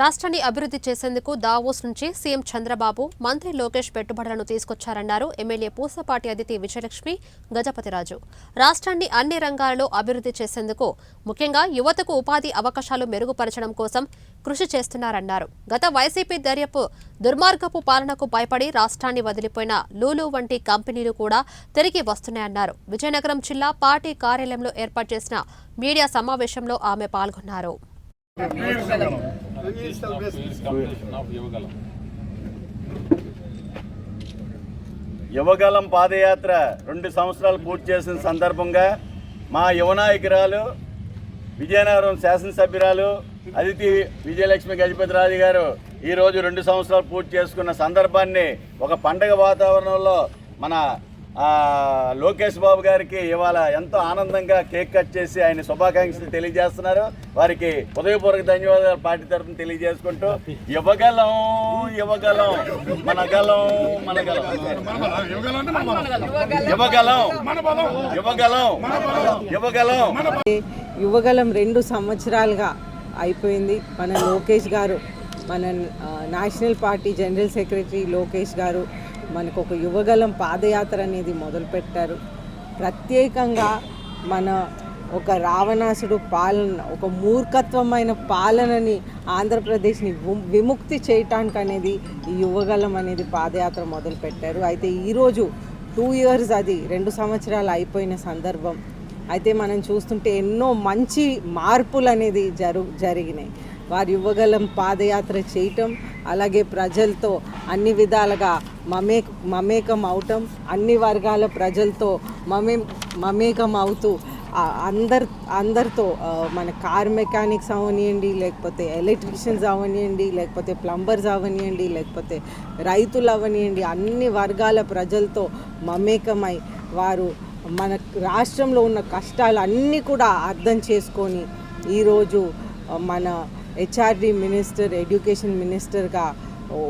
రాష్ట్రాన్ని అభివృద్ధి చేసేందుకు దావోస్ నుంచి సీఎం చంద్రబాబు, మంత్రి లోకేష్ పెట్టుబడులను తీసుకొచ్చారన్నారు ఎమ్మెల్యే పూసపాటి అదితి విజయలక్ష్మి గజపతిరాజు. రాష్ట్రాన్ని అన్ని రంగాలలో అభివృద్ధి చేసేందుకు, ముఖ్యంగా యువతకు ఉపాధి అవకాశాలు మెరుగుపరచడం కోసం కృషి చేస్తున్నారన్నారు. గత వైసీపీ దుర్మార్గపు పాలనకు భయపడి రాష్ట్రాన్ని వదిలిపోయిన లూలు వంటి కంపెనీలు కూడా తిరిగి వస్తున్నాయన్నారు. విజయనగరం జిల్లా పార్టీ కార్యాలయంలో ఏర్పాటు చేసిన మీడియా సమావేశంలో ఆమె పాల్గొన్నారు. యువగలం పాదయాత్ర 2 సంవత్సరాలు పూర్తి చేసిన సందర్భంగా మా యువ నాయకురాలు విజయనగరం శాసనసభ్యురాలు అదితి విజయలక్ష్మి గజపతిరాజు గారు ఈరోజు 2 సంవత్సరాలు పూర్తి చేసుకున్న సందర్భాన్ని ఒక పండగ వాతావరణంలో మన లోకేష్ బాబు గారికి ఇవాళ ఎంతో ఆనందంగా కేక్ కట్ చేసి ఆయన శుభాకాంక్షలు తెలియజేస్తున్నారు. వారికి హృదయపూర్వక ధన్యవాదాలు పార్టీ తరఫున తెలియజేసుకుంటూ యువగలం యువగలం మనగలం మనగలం యువగలం యువగలం యువగలం యువగలం 2 సంవత్సరాలుగా అయిపోయింది. మన లోకేష్ గారు, మన national party general secretary Lokesh గారు మనకు ఒక యువగలం పాదయాత్ర అనేది మొదలుపెట్టారు. ప్రత్యేకంగా మన ఒక రావణాసుడు పాలన, ఒక మూర్ఖత్వమైన పాలనని ఆంధ్రప్రదేశ్ని విముక్తి చేయటానికి అనేది ఈ యువగలం అనేది పాదయాత్ర మొదలుపెట్టారు. అయితే ఈరోజు 2 years అది 2 సంవత్సరాలు అయిపోయిన సందర్భం. అయితే మనం చూస్తుంటే ఎన్నో మంచి మార్పులు అనేది జరిగినాయి. వారి యువగలం పాదయాత్ర చేయటం, అలాగే ప్రజలతో అన్ని విధాలుగా మమేకం అవటం, అన్ని వర్గాల ప్రజలతో మమేకం అవుతూ అందరితో మన కార్ మెకానిక్స్ అవనివ్వండి, లేకపోతే ఎలక్ట్రీషియన్స్ అవనివ్వండి, లేకపోతే ప్లంబర్స్ అవనివ్వండి, లేకపోతే రైతులు అవనివ్వండి, అన్ని వర్గాల ప్రజలతో మమేకమై వారు మన రాష్ట్రంలో ఉన్న కష్టాలు అన్నీ కూడా అర్థం చేసుకొని ఈరోజు మన హెచ్ఆర్డి మినిస్టర్, ఎడ్యుకేషన్ మినిస్టర్గా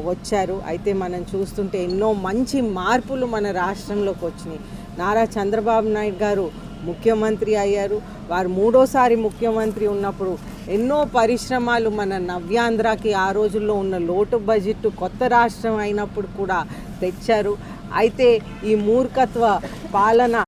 వచ్చారు. అయితే మనం చూస్తుంటే ఎన్నో మంచి మార్పులు మన రాష్ట్రంలోకి వచ్చినాయి. నారా చంద్రబాబు నాయుడు గారు ముఖ్యమంత్రి అయ్యారు. వారు 3వసారి ముఖ్యమంత్రి ఉన్నప్పుడు ఎన్నో పరిశ్రమలు మన నవ్యాంధ్రకి ఆ రోజుల్లో ఉన్న లోటు బడ్జెట్ కొత్త రాష్ట్రం అయినప్పుడు కూడా తెచ్చారు. అయితే ఈ మూర్ఖత్వ పాలన